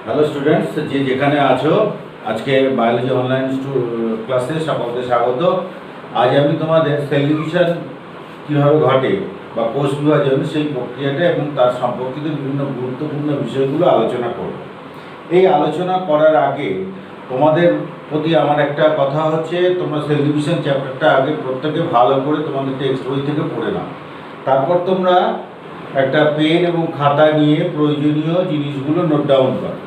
Hello students, যে যেখানে আছো, আজকে বায়োলজি অনলাইন ক্লাসে সকলকে স্বাগত। আজ আমি তোমাদের সেল ডিভিশন কীভাবে ঘটে বা কোষ বিভাজন সেই প্রক্রিয়াটা এবং তার সম্পর্কিত বিভিন্ন গুরুত্বপূর্ণ বিষয়গুলো আলোচনা করব। এই আলোচনা করার আগে তোমাদের প্রতি আমার একটা কথা হচ্ছে, তোমরা সেল ডিভিশন চ্যাপ্টারটা আগে প্রত্যেকে ভালো করে তোমাদের টেক্সট বই থেকে পড়ে নাও। তারপর তোমরা একটা পেন এবং খাতা নিয়ে প্রয়োজনীয় জিনিসগুলো নোট ডাউন করো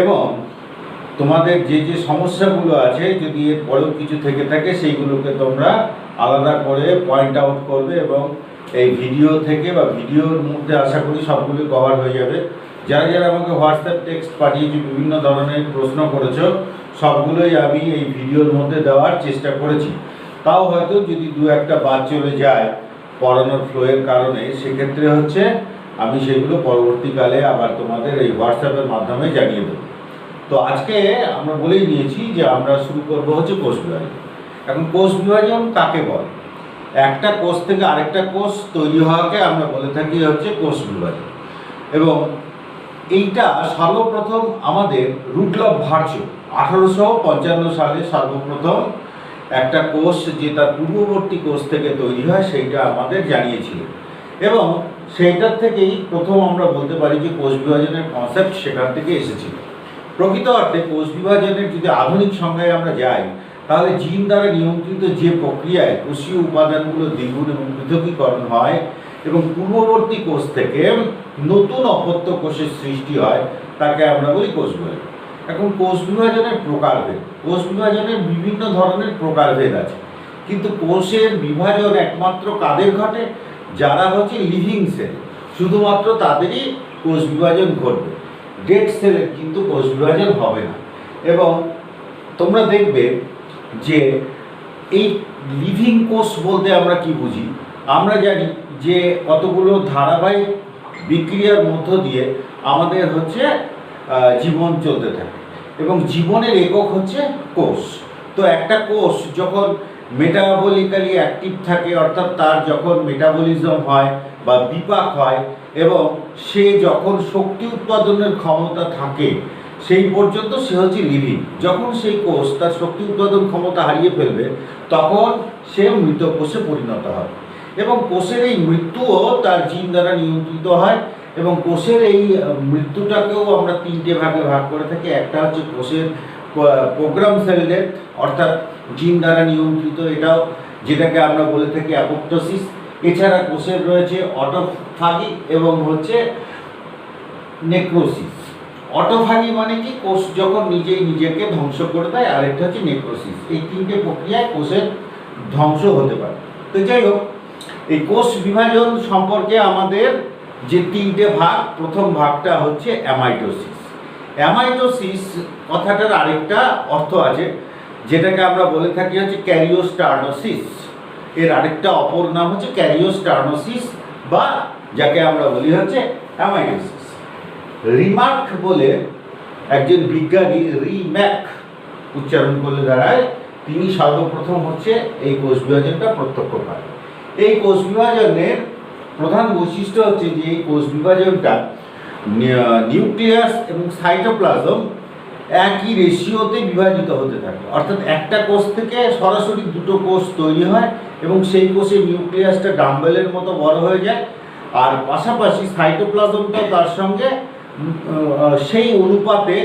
এবং তোমাদের যে যে সমস্যাগুলো আছে, যদি এর পরেও কিছু থেকে থাকে সেইগুলোকে তোমরা আলাদা করে পয়েন্ট আউট করবে এবং এই ভিডিও থেকে বা ভিডিওর মধ্যে আশা করি সবগুলো কভার হয়ে যাবে। যারা যারা আমাকে হোয়াটসঅ্যাপ টেক্সট পাঠিয়েছে, বিভিন্ন ধরনের প্রশ্ন করেছো, সবগুলোই আমি এই ভিডিওর মধ্যে দেওয়ার চেষ্টা করেছি। তাও হয়তো যদি দু একটা বাদ চলে যায় পড়ানোর ফ্লোয়ের কারণে, সেক্ষেত্রে হচ্ছে আমি সেগুলো পরবর্তীকালে আবার তোমাদের এই হোয়াটসঅ্যাপের মাধ্যমে জানিয়ে দেবো। তো আজকে আমরা বলেই নিয়েছি যে আমরা শুরু করব হচ্ছে কোষ বিভাজন। এখন কোষ বিভাজন কাকে বলে? একটা কোষ থেকে আরেকটা কোষ তৈরি হওয়াকে আমরা বলে থাকি হচ্ছে কোষ বিভাজন। এবং এইটা সর্বপ্রথম আমাদের রুডলফ ভার্চো 1855 সালে সর্বপ্রথম একটা কোষ যে তার পূর্ববর্তী কোষ থেকে তৈরি হয় সেইটা আমাদের জানিয়েছিল। এবং সেইটার থেকেই প্রথম আমরা বলতে পারি যে কোষ বিভাজনের কনসেপ্ট সেখান থেকে এসেছিল। প্রকৃত অর্থে কোষ বিভাজনের যদি আধুনিক সংজ্ঞায় আমরা যাই, তাহলে জিন দ্বারা নিয়ন্ত্রিত যে প্রক্রিয়ায় কোষীয় উপাদানগুলো দ্বিগুণ এবং পৃথকীকরণ হয় এবং পূর্ববর্তী কোষ থেকে নতুন অপত্য কোষের সৃষ্টি হয়, তাকে আমরা বলি কোষ বিভাজন। এখন কোষ বিভাজনের প্রকারভেদ, কোষ বিভাজনের বিভিন্ন ধরনের প্রকারভেদ আছে, কিন্তু কোষের বিভাজন একমাত্র কাদের ঘটে? যারা হচ্ছে লিভিং সেল, শুধুমাত্র তাদেরই কোষ বিভাজন ঘটবে। ডেড সেলের কিন্তু কোষ বিভাজন হবে না। এবং তোমরা দেখবে যে এই লিভিং কোষ বলতে আমরা কি বুঝি? আমরা জানি যে কতগুলো ধারাবাহিক বিক্রিয়ার মধ্য দিয়ে আমাদের হচ্ছে জীবন চলতে থাকে এবং জীবনের একক হচ্ছে কোষ। তো একটা কোষ যখন মেটাবলিক্যালি অ্যাক্টিভ থাকে, অর্থাৎ তার যখন মেটাবলিজম হয় বা বিপাক হয় এবং সে যখন শক্তি উৎপাদনের ক্ষমতা থাকে, সেই পর্যন্ত সে হচ্ছে লিভিং। যখন সেই কোষ তার শক্তি উৎপাদন ক্ষমতা হারিয়ে ফেলবে, তখন সে মৃত কোষে পরিণত হয়। এবং কোষের এই মৃত্যুও তার জিন দ্বারা নিয়ন্ত্রিত হয়। এবং কোষের এই মৃত্যুটাকেও আমরা তিনটে ভাগে ভাগ করে থাকি। একটা হচ্ছে কোষের প্রোগ্রাম সেল ডেথ, অর্থাৎ জিন দ্বারা নিয়ন্ত্রিত, এটাও যেটাকে আমরা বলে থাকি অ্যাপোপ্টোসিস। এছাড়া কোষের রয়েছে অটোফাগি এবং হচ্ছে নেক্রোসিস। অটোফাগি মানে কি? কোষ যখন নিজেই নিজেকে ধ্বংস করে দেয়। আরেকটা হচ্ছে নেক্রোসিস। এই তিনটে প্রক্রিয়ায় কোষের ধ্বংস হতে পারে। তো যাই হোক, এই কোষ বিভাজন সম্পর্কে আমাদের যে তিনটে ভাগ, প্রথম ভাগটা হচ্ছে অ্যামাইটোসিস। অ্যামাইটোসিস কথাটার আরেকটা অর্থ আছে, যেটাকে আমরা বলে থাকি হচ্ছে ক্যারিওস্টার্নোসিস। এর আরেকটা অপর নাম হচ্ছে ক্যারিওস্টার্নোসিস, বা যাকে আমরা বলি হচ্ছে অ্যামাইটোসিস। রিমার্ক বলে একজন বিজ্ঞানী, রিম্যাক উচ্চারণ করলে দাঁড়ায়, তিনি সর্বপ্রথম হচ্ছে এই কোষ বিভাজনটা প্রত্যক্ষ করেন। এই কোষ বিভাজনের প্রধান বৈশিষ্ট্য হচ্ছে যে এই কোষ বিভাজনটা নিউক্লিয়াস এবং সাইটোপ্লাজম একই রেশিওতে বিভাজিত হতে থাকে। অর্থাৎ একটা কোষ থেকে সরাসরি দুটো কোষ তৈরি হয় এবং সেই কোষের নিউক্লিয়াসটা ডাম্বেলের মতো বড় হয়ে যায়, আর পাশাপাশি সাইটোপ্লাজমটা তার সঙ্গে সেই অনুপাতে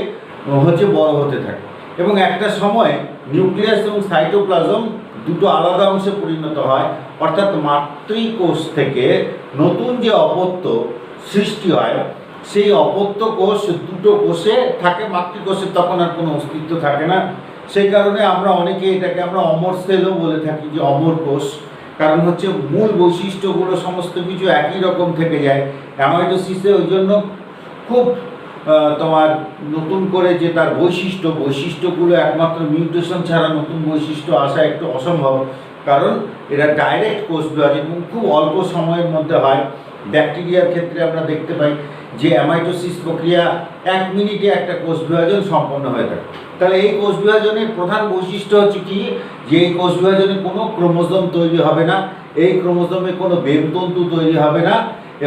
হচ্ছে বড় হতে থাকে। এবং একটা সময় নিউক্লিয়াস এবং সাইটোপ্লাজম দুটো আলাদা অংশে পরিণত হয়, অর্থাৎ মাতৃকোষ থেকে নতুন যে অপত্য সৃষ্টি হয়, সেই অপত্য কোষ দুটো কোষে থাকে। মাতৃকোষের তখন আর কোনো অস্তিত্ব থাকে না। সেই কারণে আমরা অনেকে এটাকে আমরা অমর সেলও বলে থাকি, যে অমর কোষ। কারণ হচ্ছে মূল বৈশিষ্ট্যগুলো সমস্ত কিছু একই রকম থেকে যায়। অ্যামাইটোসিসে ওই জন্য খুব তোমার নতুন করে যে তার বৈশিষ্ট্যগুলো একমাত্র মিউটেশন ছাড়া নতুন বৈশিষ্ট্য আসা একটু অসম্ভব, কারণ এরা ডাইরেক্ট কোষ বিভাজন এবং খুব অল্প সময়ের মধ্যে হয়। ব্যাকটেরিয়ার ক্ষেত্রে আমরা দেখতে পাই যে অ্যামাইটোসিস প্রক্রিয়া 1 মিনিটে একটা কোষ বিভাজন সম্পন্ন হয়ে থাকে। তাহলে এই কোষ বিভাজনের প্রধান বৈশিষ্ট্য হচ্ছে কি? যে এই কোষ বিভাজনে কোনো ক্রোমোজোম তৈরি হবে না, এই ক্রোমোজোমে কোনো বেমতন্তু তৈরি হবে না,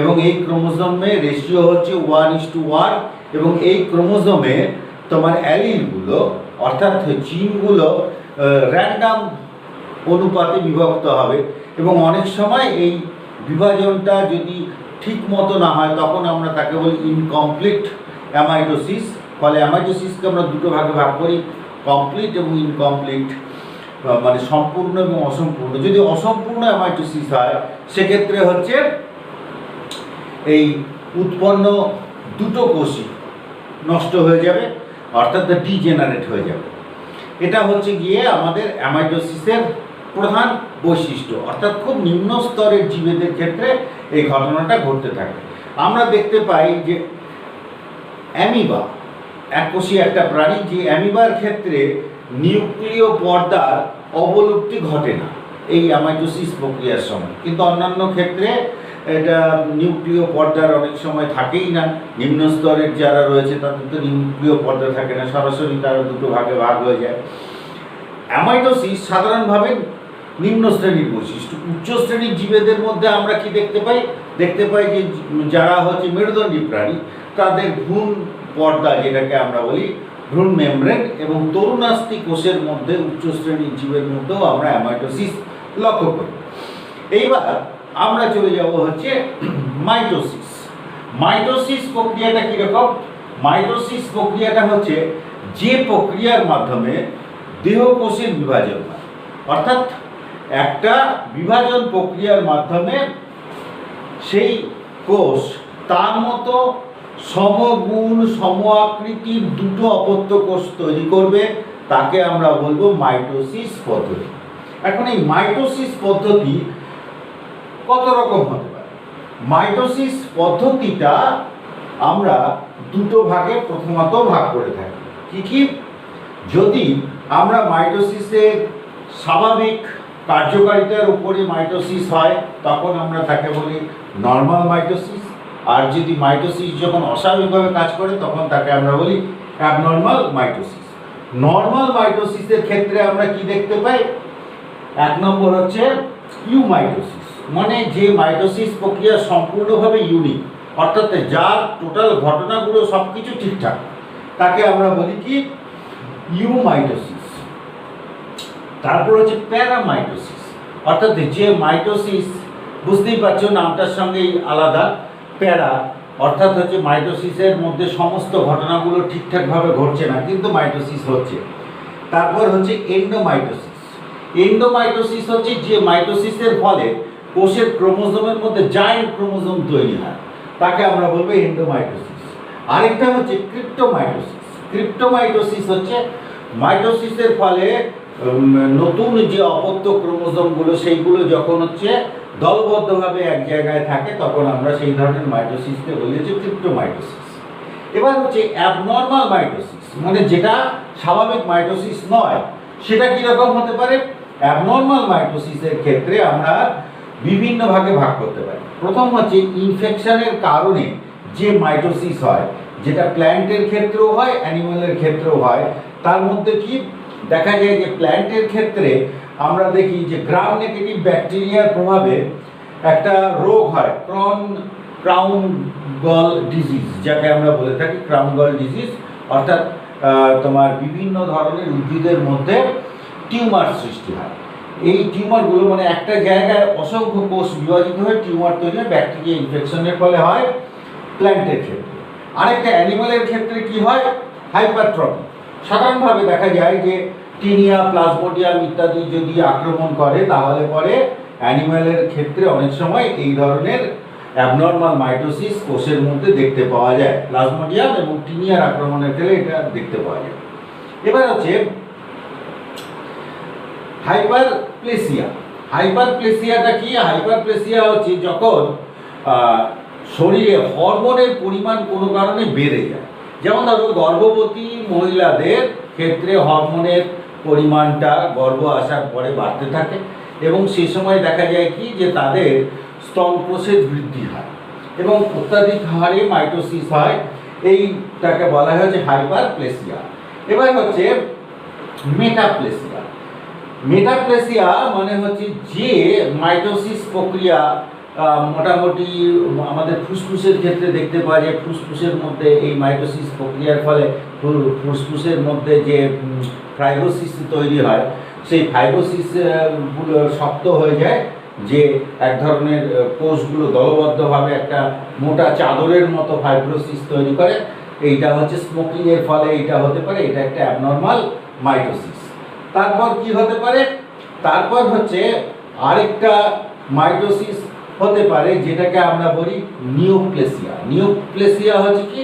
এবং এই ক্রোমোজোমের রেশিও হচ্ছে 1:1 এবং এই ক্রোমোজোমে তোমার অ্যালিলগুলো অর্থাৎ জিনগুলো র্যান্ডাম অনুপাতে বিভক্ত হবে এবং অনেক সময় এই বিভাজনটা যদি ঠিক মতো না হয় তখন আমরা তাকে বলি ইনকমপ্লিট অ্যামাইটোসিস। ফলে অ্যামাইটোসিসকে আমরা দুটো ভাগে ভাগ করি, কমপ্লিট এবং ইনকমপ্লিট, মানে সম্পূর্ণ এবং অসম্পূর্ণ। যদি অসম্পূর্ণ অ্যামাইটোসিস হয় সেক্ষেত্রে হচ্ছে এই উৎপন্ন দুটো কোষই নষ্ট হয়ে যাবে, অর্থাৎ ডিজেনারেট হয়ে যাবে। এটা হচ্ছে গিয়ে আমাদের অ্যামাইটোসিসের প্রধান বৈশিষ্ট্য, অর্থাৎ খুব নিম্ন স্তরের জীবেদের ক্ষেত্রে এই ঘটনাটা ঘটতে থাকে। আমরা দেখতে পাই যে অ্যামিবা এককোষী একটা প্রাণী, যে অ্যামিবার ক্ষেত্রে নিউক্লিয় পর্দার অবলুপ্তি ঘটে না এই অ্যামাইটোসিস প্রক্রিয়ার সময়, কিন্তু অন্যান্য ক্ষেত্রে এটা নিউক্লিয় পর্দার অনেক সময় থাকেই না। নিম্ন স্তরের যারা রয়েছে তাদের তো নিউক্লিয় পর্দা থাকে না, সরাসরি তারা দুটো ভাগে ভাগ হয়ে যায়। অ্যামাইটোসিস সাধারণভাবে নিম্ন শ্রেণীর বৈশিষ্ট্য। উচ্চ শ্রেণীর জীবেদের মধ্যে আমরা কি দেখতে পাই যে যারা হচ্ছে মেরুদণ্ডী প্রাণী তাদের ভ্রূণ পর্দা, যেটাকে আমরা বলি ভ্রূণ মেমব্রেন, এবং তরুণাস্থি কোষের মধ্যে উচ্চ শ্রেণীর জীবের মধ্যেও আমরা অ্যামাইটোসিস লক্ষ্য করি। এইবার আমরা চলে যাব হচ্ছে মাইটোসিস। মাইটোসিস প্রক্রিয়াটা কীরকম? মাইটোসিস প্রক্রিয়াটা হচ্ছে যে প্রক্রিয়ার মাধ্যমে দেহকোষের বিভাজন হয়, অর্থাৎ একটা বিভাজন প্রক্রিয়ার মাধ্যমে সেই কোষ তার মতো সমগুণ সম আকৃতির দুটো অপত্য কোষ তৈরি করবে, তাকে আমরা বলবো মাইটোসিস পদ্ধতি। এখন এই মাইটোসিস পদ্ধতি কত রকম হতে পারে? মাইটোসিস পদ্ধতিটা আমরা দুটো ভাগে প্রথমত ভাগ করে থাকি। কি? যদি আমরা মাইটোসিসের স্বাভাবিক কার্যকারিতার উপরে মাইটোসিস হয় তখন আমরা তাকে বলি নর্মাল মাইটোসিস, আর যদি মাইটোসিস যখন অস্বাভাবিকভাবে কাজ করে তখন তাকে আমরা বলি অ্যাবনর্মাল মাইটোসিস। নর্মাল মাইটোসিসের ক্ষেত্রে আমরা কি দেখতে পাই? এক নম্বর হচ্ছে ইউমাইটোসিস, মানে যে মাইটোসিস প্রক্রিয়া সম্পূর্ণভাবে ইউনিক, অর্থাৎ যার টোটাল ঘটনাগুলো সব কিছু ঠিকঠাক, তাকে আমরা বলি কি ইউমাইটোসিস। তারপর হচ্ছে প্যারামাইটোসিস, অর্থাৎ যে মাইটোসিস বুঝতেই পারছো নামটার সঙ্গেই আলাদা, প্যারা অর্থাৎ হচ্ছে মাইটোসিসের মধ্যে সমস্ত ঘটনাগুলো ঠিকঠাকভাবে ঘটছে না কিন্তু মাইটোসিস হচ্ছে। তারপর হচ্ছে এন্ডোমাইটোসিস। এন্ডোমাইটোসিস হচ্ছে যে মাইটোসিসের ফলে কোষের ক্রোমোজোমের মধ্যে জায়েন্ট ক্রোমোজোম তৈরি হয়, তাকে আমরা বলবো এন্ডোমাইটোসিস। আরেকটা হচ্ছে ক্রিপ্টোমাইটোসিস। ক্রিপ্টোমাইটোসিস হচ্ছে মাইটোসিসের ফলে নতুন যে অপত্য ক্রোমোজোমগুলো সেইগুলো যখন হচ্ছে দলবদ্ধভাবে এক জায়গায় থাকে তখন আমরা সেই ধরনের মাইটোসিসকে বলি হচ্ছে ক্রিপ্টোমাইটোসিস। এবার হচ্ছে অ্যাবনর্মাল মাইটোসিস, মানে যেটা স্বাভাবিক মাইটোসিস নয়, সেটা কীরকম হতে পারে? অ্যাবনর্মাল মাইটোসিসের ক্ষেত্রে আমরা বিভিন্ন ভাগে ভাগ করতে পারি। প্রথম হচ্ছে ইনফেকশনের কারণে যে মাইটোসিস হয়, যেটা প্ল্যান্টের ক্ষেত্রেও হয় অ্যানিমালের ক্ষেত্রেও হয়। তার মধ্যে কি দেখা যায় যে প্ল্যান্টের ক্ষেত্রে আমরা দেখি যে গ্রাম নেগেটিভ ব্যাকটেরিয়ার প্রভাবে একটা রোগ হয় ক্রাউন গল ডিজিজ, যাকে আমরা বলে থাকি ক্রাউন গল ডিজিজ, অর্থাৎ তোমার বিভিন্ন ধরনের উদ্ভিদের মধ্যে টিউমার সৃষ্টি হয়। এই টিউমারগুলো মানে একটা জায়গায় অসংখ্য কোষ বিভাজিত হয়ে টিউমার তৈরি হয়, ব্যাকটেরিয়া ইনফেকশনের ফলে হয় প্ল্যান্টের ক্ষেত্রে। আরেকটা অ্যানিমালের ক্ষেত্রে কি হয়? হাইপারট্রফি। সাধারণভাবে দেখা যায় যে টিনিয়া, প্লাজমোডিয়াম ইত্যাদি যদি আক্রমণ করে তাহলে পরে অ্যানিমালের ক্ষেত্রে অনেক সময় এই ধরনের অ্যাবনর্মাল মাইটোসিস কোষের মধ্যে দেখতে পাওয়া যায়। প্লাজমোডিয়াম এবং টিনিয়ার আক্রমণের ক্ষেত্রে এটা দেখতে পাওয়া যায়। এবার হচ্ছে হাইপারপ্লেসিয়া। হাইপারপ্লেসিয়াটা কি? হাইপারপ্লেসিয়া হচ্ছে যখন শরীরে হরমোনের পরিমাণ কোনো কারণে বেড়ে যায়। যেমন ধরো গর্ভবতী মহিলাদের ক্ষেত্রে হরমোনের পরিমাণটা গর্ভ আসার পরে বাড়তে থাকে এবং সেই সময় দেখা যায় কি যে তাদের স্তনপ্রসেদ বৃদ্ধি হয় এবং অত্যাধিক হারে মাইটোসিস হয়, এইটাকে বলা হয় হচ্ছে হাইপারপ্লেসিয়া। এবার হচ্ছে মেটাপ্লেসিয়া। মেটাপ্লেসিয়া মানে হচ্ছে যে মাইটোসিস প্রক্রিয়া মোটামুটি আমাদের ফুসফুসের ক্ষেত্রে দেখতে পাওয়া যায় ফুসফুসের মধ্যে এই মাইটোসিস প্রক্রিয়ার ফলে ফুসফুসের মধ্যে যে ফাইব্রোসিস তৈরি হয়, সেই ফাইব্রোসিসগুলো শক্ত হয়ে যায়, যে এক ধরনের কোষগুলো দলবদ্ধভাবে একটা মোটা চাদরের মতো ফাইব্রোসিস তৈরি করে। এইটা হচ্ছে স্মোকিংয়ের ফলে এইটা হতে পারে, এটা একটা অ্যাবনর্মাল মাইটোসিস। তারপর কি হতে পারে, তারপর হচ্ছে আরেকটা মাইটোসিস হতে পারে যেটাকে আমরা বলি নিওপ্লেসিয়া। নিওপ্লেসিয়া হচ্ছে কি,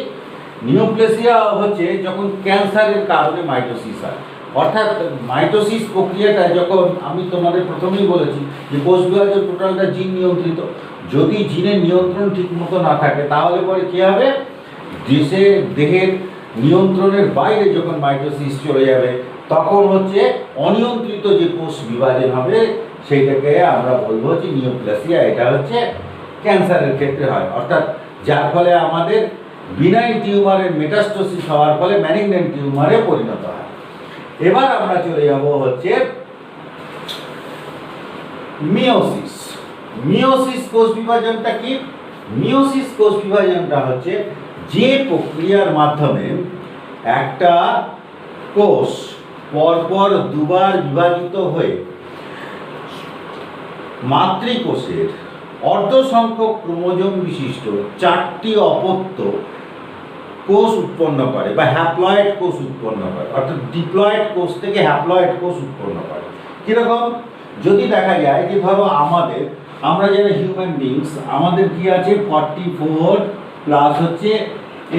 নিওপ্লেসিয়া হচ্ছে যখন ক্যান্সারের কারণে মাইটোসিস হয়। অর্থাৎ মাইটোসিস প্রক্রিয়াটা যখন আমি তোমাদের প্রথমেই বলেছি যে কোষ বিভাজন টোটালটা জিন নিয়ন্ত্রিত, যদি জিনের নিয়ন্ত্রণ ঠিকমতো না থাকে তাহলে পরে কী হবে, দেহের নিয়ন্ত্রণের বাইরে যখন মাইটোসিস চলে যাবে তখন হচ্ছে অনিয়ন্ত্রিত যে কোষ বিভাজন হবে সেইটাকে আমরা বলবো যে নিওপ্লেসিয়া। এটা হচ্ছে ক্যান্সারের ক্ষেত্রে হয়, অর্থাৎ যার ফলে আমাদের বিনাইন টিউমারের মেটাস্টোসিস হওয়ার ফলে ম্যালিগন্যান্ট টিউমারে পরিণত হয়। এবার আমরা চলে যাব হচ্ছে মিওসিস। মিওসিস কোষ বিভাজনটা কি? মিওসিস কোষ বিভাজনটা হচ্ছে যে প্রক্রিয়ার মাধ্যমে একটা কোষ পরপর দুবার বিভাজিত হয়ে মাতৃকোষের অর্ধসংখ্যক ক্রোমোজোম বিশিষ্ট 4টি অপত্য কোষ উৎপন্ন করে বা হ্যাপ্লয়েড কোষ উৎপন্ন করে, অর্থাৎ ডিপ্লয়েড কোষ থেকে হ্যাপ্লয়েড কোষ উৎপন্ন করে। কীরকম? যদি দেখা যায় যে ধরো আমরা যারা হিউম্যান বিংস, আমাদের কি আছে 44 প্লাস হচ্ছে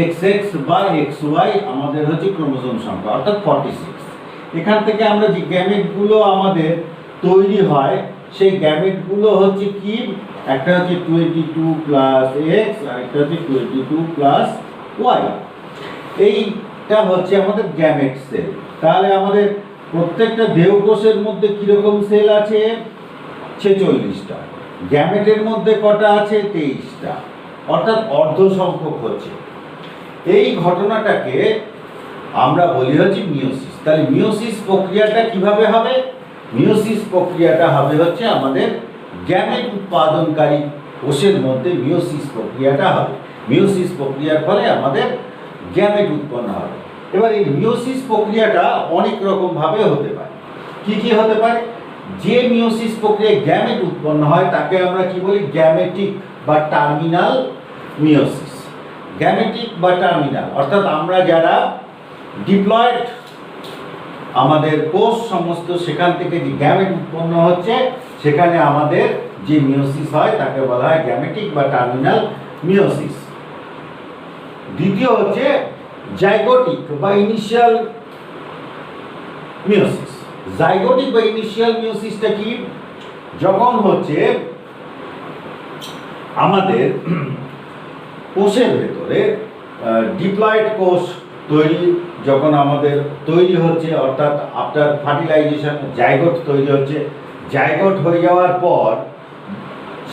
XX বা XY আমাদের হচ্ছে ক্রোমোজোম সংখ্যা, অর্থাৎ 46। এখান থেকে আমরা যে গ্যামেটগুলো আমাদের তৈরি হয় সেই গ্যামেটগুলো হচ্ছে কি, একটা হচ্ছে 22 প্লাস X আর একটা হচ্ছে 22 প্লাস Y। এইটা হচ্ছে আমাদের গ্যামেট সেল। তাহলে আমাদের প্রত্যেকটা দেহকোষের মধ্যে কীরকম সেল আছে? 46টা। গ্যামেটের মধ্যে কটা আছে? 23টা, অর্থাৎ অর্ধ সংখ্যক হচ্ছে। এই ঘটনাটাকে আমরা বলি হচ্ছে মিওসিস। তাহলে মিওসিস প্রক্রিয়াটা কিভাবে হবে? মিওসিস প্রক্রিয়াটা হবে হচ্ছে আমাদের গ্যামেট উৎপাদনকারী কোষের মধ্যে মিওসিস প্রক্রিয়াটা হবে। মিওসিস প্রক্রিয়ার ফলে আমাদের গ্যামেট উৎপন্ন হবে। এবার এই মিওসিস প্রক্রিয়াটা অনেক রকমভাবে হতে পারে। কি কি হতে পারে? যে মিওসিস প্রক্রিয়ায় গ্যামেট উৎপন্ন হয় তাকে আমরা কি বলি? গ্যামেটিক বা টার্মিনাল মিওসিস। গ্যামেটিক বা টার্মিনাল অর্থাৎ আমরা যারা ডিপ্লয়েড আমাদের কোষ সমস্ত সেখান থেকে যে গ্যামেট উৎপন্ন হচ্ছে সেখানে আমাদের যে মিওসিস হয় তাকে বলা হয় গ্যামেটিক বা টার্মিনাল মিওসিস। দ্বিতীয় হচ্ছে জাইগোটিক বা ইনিশিয়াল মিওসিস। জাইগোটিক বা ইনিশিয়াল মিওসিসটা কি? যখন হচ্ছে আমাদের কোষের ভেতরে ডিপ্লয়েড কোষ যখন আমাদের তৈরি হচ্ছে, অর্থাৎ আফটার ফার্টিলাইজেশন জাইগোট তৈরি হচ্ছে। জাইগোট হয়ে যাওয়ার পর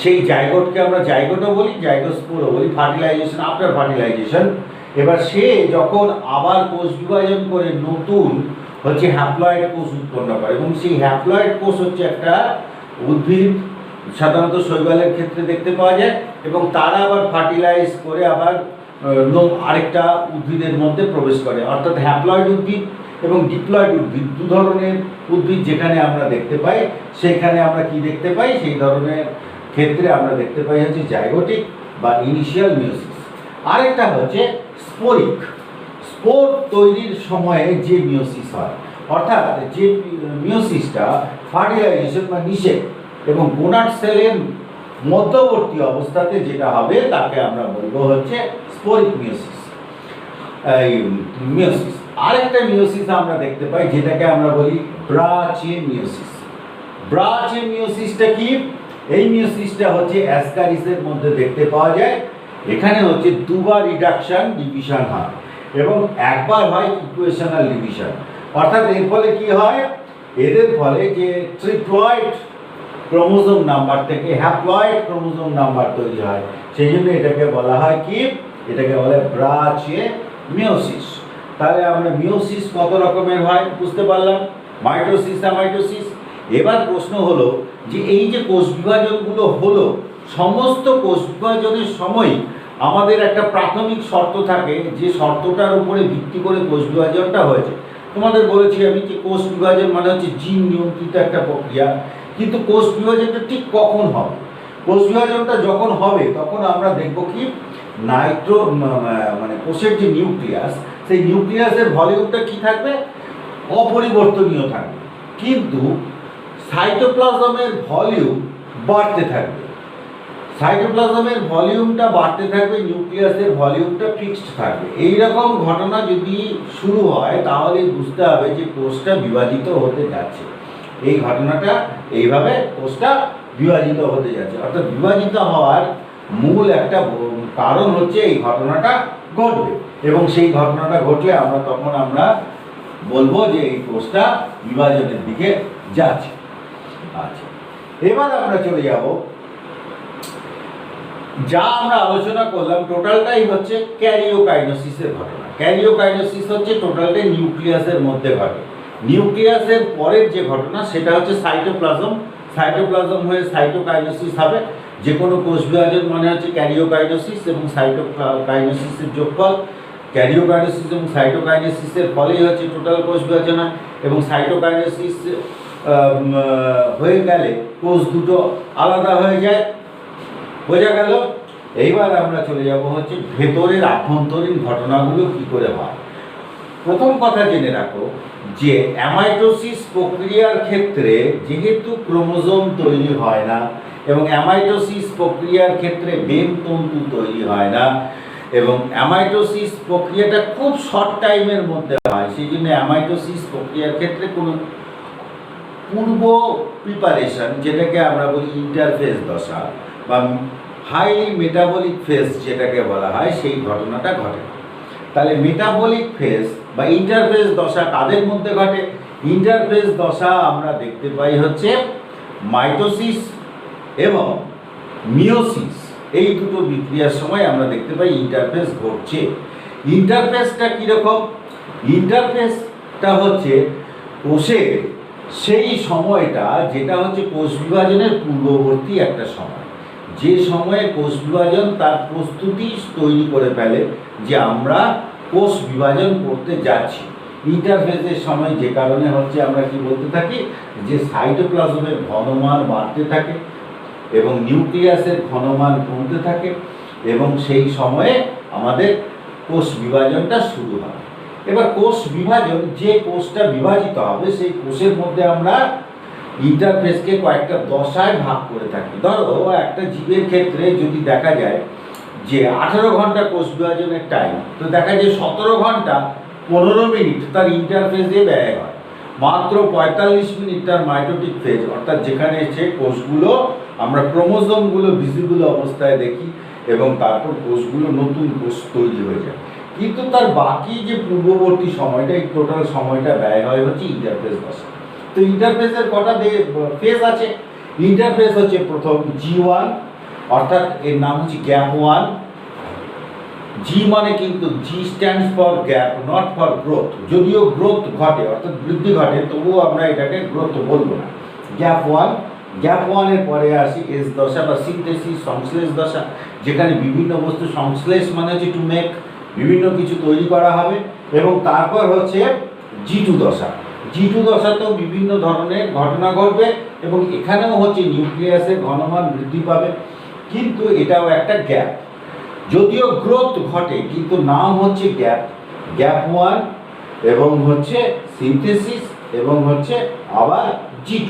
সেই জাইগোটকে আমরা জাইগোটও বলি, জাইগোস্পোরও বলি, ফার্টিলাইজেশন আফটার ফার্টিলাইজেশন। এবার সে যখন আবার কোষ বিভাজন করে নতুন হচ্ছে হ্যাপ্লয়েড কোষ উৎপন্ন করে, এবং সেই হ্যাপ্লয়েড কোষ হচ্ছে একটা উদ্ভিদ, সাধারণত শৈবালের ক্ষেত্রে দেখতে পাওয়া যায়, এবং তারা আবার ফার্টিলাইজ করে আবার আরেকটা উদ্ভিদের মধ্যে প্রবেশ করে। অর্থাৎ হ্যাপ্লয়েড উদ্ভিদ এবং ডিপ্লয়েড উদ্ভিদ, দু ধরনের উদ্ভিদ যেখানে আমরা দেখতে পাই, সেখানে আমরা কি দেখতে পাই? সেই ধরনের ক্ষেত্রে আমরা দেখতে পাই হচ্ছে জাইগোটিক বা ইনিশিয়াল মিওসিস। আরেকটা হচ্ছে স্পোরিক। স্পোর তৈরির সময়ে যে মিওসিস হয়, অর্থাৎ যে মিওসিসটা ফার্টিলাইজেশন বা নিষেক এবং গোনাড সেলের মধ্যবর্তী অবস্থাতে যেটা হবে তাকে আমরা বলবো হচ্ছে স্পোরিক মিওসিস। মিওসিস আরেকটা মিওসিস আমরা দেখতে পাই যেটাকে আমরা বলি ব্রাচে মিওসিস। ব্রাচে মিওসিসটা কি? এই মিওসিসটা হচ্ছে অ্যাসকারিসের মধ্যে দেখতে পাওয়া যায়। এখানে হচ্ছে দুবার রিডাকশন ডিভিশন হয় এবং একবার হয় ইকুয়েশনাল ডিভিশন। অর্থাৎ এর ফলে কি হয়? এদের ফলে যে ট্রিপ্লয়েড ক্রোমোজোম নাম্বার থেকে হ্যাপ্লয়েড ক্রোমোজোম নাম্বার তৈরি হয়, সেই জন্য এটাকে বলা হয় কি? এটাকে বলে ব্রাচে মিওসিস। তাহলে আমরা মিওসিস কত রকমের হয় বুঝতে পারলাম, মাইটোসিস আর মাইটোসিস। এবার প্রশ্ন হলো যে এই যে কোষ বিভাজনগুলো হলো সমস্ত কোষ বিভাজনের সময় আমাদের একটা প্রাথমিক শর্ত থাকে, যে শর্তটার উপরে ভিত্তি করে কোষ বিভাজনটা হয়েছে। তোমাদের বলেছি আমি যে কোষ বিভাজন মানে হচ্ছে জিন নিয়ন্ত্রিত একটা প্রক্রিয়া, কিন্তু কোষ বিভাজনটা ঠিক কখন হবে? কোষ বিভাজনটা যখন হবে তখন আমরা দেখব কি মানে কোষের যে নিউক্লিয়াস, সেই নিউক্লিয়াসের ভলিউমটা কি থাকবে? অপরিবর্তনীয় থাকবে, কিন্তু সাইটোপ্লাজমের ভলিউম বাড়তে থাকবে। সাইটোপ্লাজমের ভলিউমটা বাড়তে থাকবে, নিউক্লিয়াসের ভলিউমটা ফিক্সড থাকবে। এই রকম ঘটনা যদি শুরু হয় তাহলে বুঝতে হবে যে কোষটা বিভাজিত হতে যাচ্ছে। এই ঘটনাটা এইভাবে কোষটা বিভাজিত হতে যাচ্ছে, অর্থাৎ বিভাজিত হওয়ার মূল একটা কারণ হচ্ছে এই ঘটনাটা ঘটবে, এবং সেই ঘটনাটা ঘটলে তখন আমরা বলবো যে এই কোষটা বিভাজনের দিকে যাচ্ছে। আচ্ছা, এবার আমরা চলে যাব, যা আমরা আলোচনা করলাম টোটালটাই হচ্ছে ক্যারিওকাইনেসিসের ঘটনা। ক্যারিওকাইনেসিস হচ্ছে টোটালটাই নিউক্লিয়াসের মধ্যে ঘটে। নিউক্লিয়াসের পরের যে ঘটনা সেটা হচ্ছে সাইটোপ্লাজম। সাইটোপ্লাজম হয়ে সাইটোকাইনেসিস হবে। যে কোনো কোষ বিভাজন মানে হচ্ছে ক্যারিওকাইনেসিস এবং সাইটোকাইনেসিসের যোগফল। ক্যারিওকাইনেসিস এবং সাইটোকাইনেসিসের ফলেই হচ্ছে টোটাল কোষ বিভাজন হয়, এবং সাইটোকাইনেসিস হয়ে গেলে কোষ দুটো আলাদা হয়ে যায়। বোঝা গেল? এইবার আমরা চলে যাব হচ্ছে ভেতরের আভ্যন্তরীণ ঘটনাগুলো কি করে হয়। প্রথম কথা জেনে রাখো যে অ্যামাইটোসিস প্রক্রিয়ার ক্ষেত্রে যেহেতু ক্রোমোজোম তৈরি হয় না, এবং অ্যামাইটোসিস প্রক্রিয়ার ক্ষেত্রে বেনতন্তু তৈরি হয় না, এবং অ্যামাইটোসিস প্রক্রিয়াটা খুব শর্ট টাইমের মধ্যে হয়, সেই জন্য অ্যামাইটোসিস প্রক্রিয়ার ক্ষেত্রে কোনো পূর্ব প্রিপারেশন, যেটাকে আমরা বলি ইন্টারফেস দশা বা হাইলি মেটাবলিক ফেজ যেটাকে বলা হয়, সেই ঘটনাটা ঘটে। তাহলে মেটাবলিক ফেজ বা ইন্টারফেস দশা কাদের মধ্যে ঘটে? ইন্টারফেস দশা আমরা দেখতে পাই হচ্ছে মাইটোসিস এবং মিওসিস, এই দুটো বিক্রিয়ার সময় আমরা দেখতে পাই ইন্টারফেস ঘটছে। ইন্টারফেসটা কীরকম? ইন্টারফেসটা হচ্ছে কোষের সেই সময়টা যেটা হচ্ছে কোষ বিভাজনের পূর্ববর্তী একটা সময়, যে সময়ে কোষ বিভাজন তার প্রস্তুতি তৈরি করে ফেলে যে আমরা কোষ বিভাজন করতে যাচ্ছি। ইন্টারফেসের সময় যে কারণে হচ্ছে আমরা কি বলতে থাকি যে সাইটোপ্লাজমের ঘনমান বাড়তে থাকে এবং নিউক্লিয়াসের ঘনমান কমতে থাকে, এবং সেই সময়ে আমাদের কোষ বিভাজনটা শুরু হয়। এবার কোষ বিভাজন, যে কোষটা বিভাজিত হবে সেই কোষের মধ্যে আমরা ইন্টারফেসকে কয়েকটা দশায় ভাগ করে থাকি। ধরো একটা জীবের ক্ষেত্রে যদি দেখা যায় যে 18 ঘন্টা কোষ বিভাজনের টাইম, তো দেখা যায় 17 ঘন্টা 15 মিনিট তার ইন্টারফেসে ব্যয় হয়, মাত্র 45 মিনিট তার মাইটোটিক ফেজ, অর্থাৎ যেখানে সে কোষগুলো আমরা ক্রোমোজোমগুলো ভিজিবল অবস্থায় দেখি এবং তারপর কোষগুলো নতুন কোষ তৈরি হয়ে যায়। কিন্তু তার বাকি যে পূর্ববর্তী সময়টা, এই টোটাল সময়টা ব্যয় হয় হচ্ছে ইন্টারফেস দশা। তো ইন্টারফেসের কটা ফেজ আছে? ইন্টারফেস হচ্ছে প্রথম G1, অর্থাৎ এর নাম হচ্ছে গ্যাপ 1। জি মানে কিন্তু G stands for gap, not for growth. যদিও গ্রোথ ঘটে অর্থাৎ বৃদ্ধি ঘটে, তবুও আমরা এটাকে গ্রোথ বলবো না। গ্যাপ 1, গ্যাপ 1 এর পরে আসি এস দশা বা সিনথেসিস, সংশ্লেষ দশা, যেখানে বিভিন্ন বস্তু সংশ্লেষ মানে হচ্ছে টু মেক, বিভিন্ন কিছু তৈরি করা হবে। এবং তারপর হচ্ছে G2 দশা। G2 দশাতেও বিভিন্ন ধরনের ঘটনা ঘটবে এবং এখানেও হচ্ছে নিউক্লিয়াসের ঘনমান বৃদ্ধি পাবে, কিন্তু এটাও একটা গ্যাপ। যদিও গ্রোথ ঘটে কিন্তু নাম হচ্ছে গ্যাপ। গ্যাপ 1 এবং হচ্ছে সিনথেসিস এবং হচ্ছে আবার G2।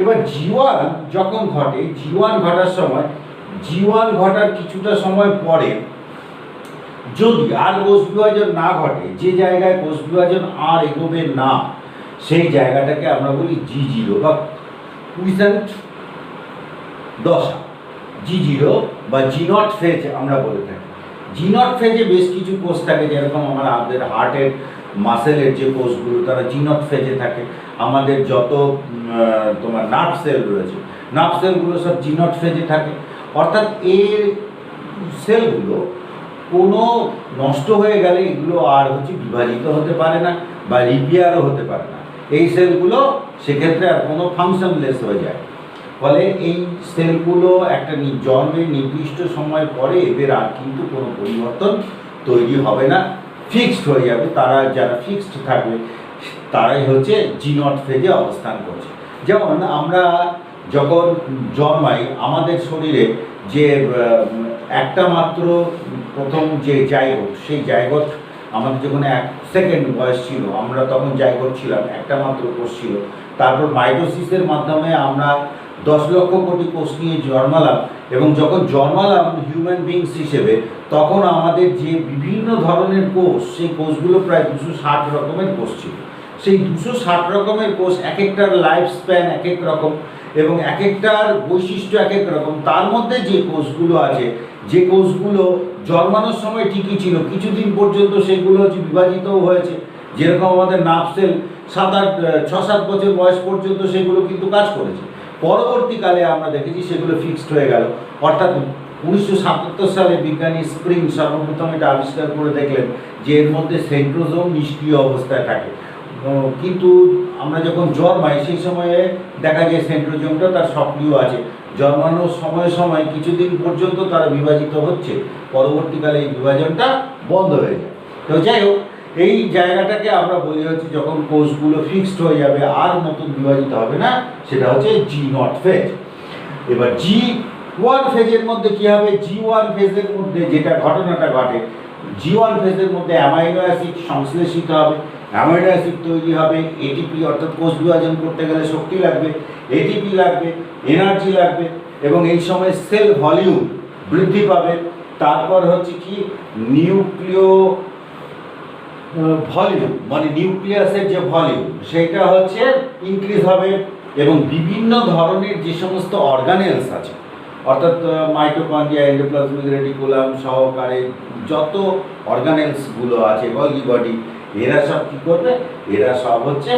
এবার G1 যখন ঘটে, G1 ঘটার সময়, G1 ঘটার কিছুটা সময় পরে যদি আর কোষ বিভাজন না ঘটে, যে জায়গায় কোষ বিভাজন আর এগোবে না, সেই জায়গাটাকে আমরা বলি G0 বা কুইসেন্ট দশা। G0 বা G0 ফেজ আমরা বলে থাকি। G0 ফেজে বেশ কিছু কোষ থাকে, যেরকম আমাদের হার্টের মাসেলের যে কোষগুলো তারা G0 ফেজে থাকে। আমাদের যত তোমার নার্ভ সেল রয়েছে, নার্ভ সেলগুলো সব G0 ফেজে থাকে। অর্থাৎ এর সেলগুলো কোনো নষ্ট হয়ে গেলে এগুলো আর হচ্ছে বিভাজিত হতে পারে না বা রিপেয়ারও হতে পারে না। এই সেলগুলো সেক্ষেত্রে আর কোনো ফাংশনলেস হয়ে যায়। ফলে এই সেলগুলো একটা জন্মের নির্দিষ্ট সময় পরে এদের আর কিন্তু কোনো পরিবর্তন তৈরি হবে না, ফিক্সড হয়ে যাবে। তারা যারা ফিক্সড থাকবে তারাই হচ্ছে জি নট ফেজে অবস্থান করছে। যেমন আমরা যখন জন্মাই আমাদের শরীরে যে একটা মাত্র প্রথম যে জাইগোট, সেই জাইগোট আমাদের যখন 1 সেকেন্ড বয়স ছিল আমরা তখন জাইগোট ছিলাম, একটা মাত্র কোষ ছিল। তারপর মাইটোসিসের মাধ্যমে আমরা 10 লক্ষ কোটি কোষ নিয়ে জন্মালাম, এবং যখন জন্মালাম হিউম্যান বিংস হিসেবে তখন আমাদের যে বিভিন্ন ধরনের কোষ, সেই কোষগুলো প্রায় 260 রকমের কোষ ছিল। সেই 260 রকমের কোষ এক একটার লাইফ স্প্যান এক এক রকম এবং এক একটার বৈশিষ্ট্য এক এক রকম। তার মধ্যে যে কোষগুলো আছে, যে কোষগুলো জন্মানোর সময় ঠিকই ছিল, কিছুদিন পর্যন্ত সেগুলো হচ্ছে বিভাজিতও হয়েছে। যেরকম আমাদের নার্ভ সেল 6-7 বছর বয়স পর্যন্ত সেগুলো কিন্তু কাজ করেছে। পরবর্তীকালে আমরা দেখেছি সেগুলো ফিক্সড হয়ে গেল। অর্থাৎ 1977 সালে বিজ্ঞানী স্প্রিং সর্বপ্রথম এটা আবিষ্কার করে দেখলেন যে এর মধ্যে সেন্ট্রোজোম নিষ্ক্রিয় অবস্থায় থাকে। কিন্তু আমরা যখন জন্মাই সেই সময়ে দেখা যায় সেন্ট্রোজোমটা তার সক্রিয় আছে। জন্মানোর সময় সময় কিছুদিন পর্যন্ত তারা বিভাজিত হচ্ছে, পরবর্তীকালে এই বিভাজনটা বন্ধ হয়ে যায়। তো যাই হোক, এই জায়গাটাকে আমরা বলি হচ্ছে যখন কোষগুলো ফিক্সড হয়ে যাবে আর নতুন বিভাজিত হবে না, সেটা হচ্ছে জি নট ফেজ। এবার G1 ফেজের মধ্যে কি হবে? G1 ফেজের মধ্যে যেটা ঘটনাটা ঘটে, G1 ফেজের মধ্যে অ্যামাইনো অ্যাসিড সংশ্লেষিত হবে, অ্যামাইনো অ্যাসিড তৈরি হবে, এটিপি অর্থাৎ কোষ বিভাজন করতে গেলে শক্তি লাগবে, এটিপি লাগবে, এনার্জি লাগবে, এবং এই সময় সেল ভলিউম বৃদ্ধি পাবে। তারপর হচ্ছে কি নিউক্লিয় ভলিউম, মানে নিউক্লিয়াসের যে ভলিউম সেইটা হচ্ছে ইনক্রিজ হবে, এবং বিভিন্ন ধরনের যে সমস্ত অর্গানেলস আছে অর্থাৎ মাইটোকন্ড্রিয়া, এন্ডোপ্লাজমিক রেটিকুলাম সহকারে যত অর্গানেলসগুলো আছে, গলগি বডি, এরা সব কী করবে? এরা সব হচ্ছে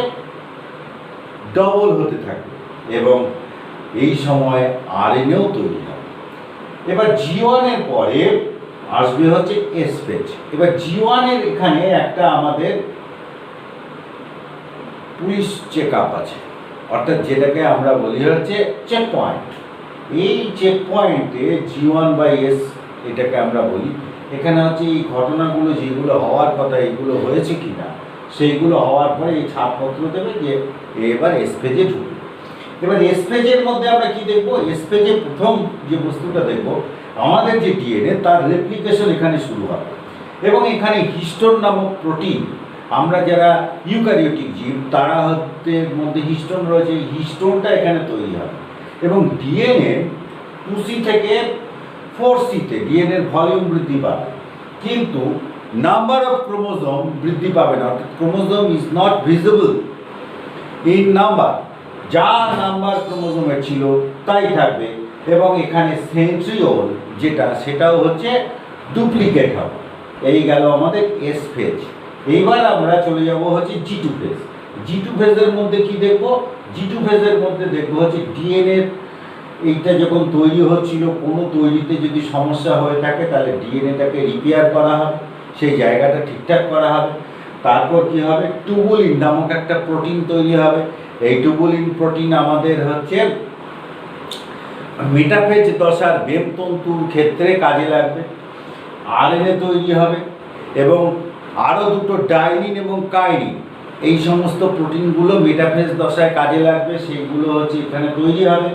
ডবল হতে থাকবে এবং এই সময় আরএনএও তৈরি হবে। এবার G1 এর পরে আসবে হচ্ছে এস ফেজ। এবার G1 এর এখানে একটা আমাদের পুলিশ চেক আপ আছে, অর্থাৎ যেটাকে আমরা বলি হচ্ছে চেক পয়েন্ট। এই চেক পয়েন্টে G1/S এটাকে আমরা বলি। এখানে হচ্ছে এই ঘটনাগুলো যেগুলো হওয়ার কথা এগুলো হয়েছে কি না, সেইগুলো হওয়ার পরে এই ছাড়পত্র দেবে যে এবার এস ফেজে ঢুকবে। এবার এস ফেজের মধ্যে আমরা কি দেখবো? এস ফেজে প্রথম যে বস্তুটা দেখবো, আমাদের যে ডিএনএ তার রেপ্লিকেশন এখানে শুরু হবে, এবং এখানে হিস্টোন নামক প্রোটিন, আমরা যারা ইউক্যারিওটিক জীব তারা হচ্ছে মধ্যে হিস্টোন রয়েছে, এই হিস্টোনটা এখানে তৈরি হবে, এবং ডিএনএ 2C থেকে 4C-তে ডিএনএর ভলিউম বৃদ্ধি পাবে, কিন্তু নাম্বার অফ ক্রোমোজোম বৃদ্ধি পাবে না। অর্থাৎ chromosome is not visible in number, যা নাম্বার ক্রোমোজোমের ছিল তাই থাকবে, এবং এখানে সেন্ট্রিওল যেটা সেটাও হচ্ছে ডুপ্লিকেট হবে। এই গেল আমাদের এস ফেজ। এইবার আমরা চলে যাব হচ্ছে G2 ফেজ। G2 ফেজের মধ্যে কি দেখব? G2 ফেজের মধ্যে দেখব হচ্ছে ডিএনএর এইটা যখন তৈরি হচ্ছিল, কোনো তৈরিতে যদি সমস্যা হয়ে থাকে তাহলে ডিএনএটাকে রিপেয়ার করা হবে, সেই জায়গাটা ঠিকঠাক করা হবে। তারপর কি হবে? টুবুলিন নামক একটা প্রোটিন তৈরি হবে। এই টুবুলিন প্রোটিন আমাদের হচ্ছে মেটাফেজ দশার বেমতন্তুর ক্ষেত্রে কাজে লাগবে। আরএনএ তৈরি হবে, এবং আরও দুটো ডাইনিন এবং কাইনিন, এই সমস্ত প্রোটিনগুলো মেটাফেজ দশায় কাজে লাগবে, সেইগুলো হচ্ছে এখানে তৈরি হবে।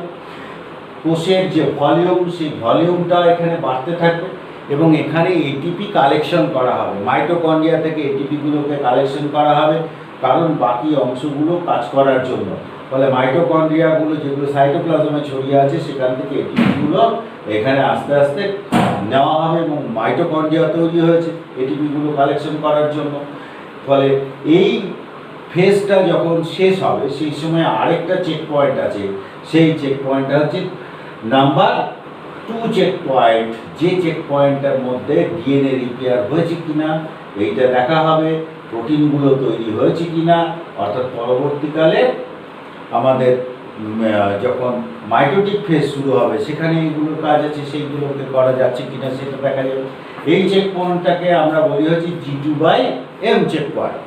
কোষের যে ভলিউম, সেই ভলিউমটা এখানে বাড়তে থাকবে, এবং এখানে এটিপি কালেকশন করা হবে। মাইটোকন্ড্রিয়া থেকে এটিপিগুলোকে কালেকশন করা হবে, কারণ বাকি অংশগুলো কাজ করার জন্য। ফলে মাইটোকন্ড্রিয়াগুলো যেগুলো সাইটোপ্লাজমে ছড়িয়ে আছে সেখান থেকে এটিপিগুলো এখানে আস্তে আস্তে নেওয়া হবে, এবং মাইটোকন্ড্রিয়া তৈরি হয়েছে এটিপিগুলো কালেকশন করার জন্য। ফলে এই ফেজটা যখন শেষ হবে সেই সময় আরেকটা চেক পয়েন্ট আছে, সেই চেক পয়েন্টটা হচ্ছে নাম্বার 2 চেক পয়েন্ট, যে চেক পয়েন্টটার মধ্যে ডিএনএ রিপেয়ার হয়েছে কিনা এইটা দেখা হবে, প্রোটিনগুলো তৈরি হয়েছে কিনা, অর্থাৎ পরবর্তীকালে আমাদের যখন মাইটোটিক ফেজ শুরু হবে সেখানে এইগুলোর কাজ আছে, সেইগুলোকে করা যাচ্ছে কিনা সেটা দেখা যাবে। এই চেক পয়েন্টটাকে আমরা বলি হচ্ছে G2/M চেক পয়েন্ট।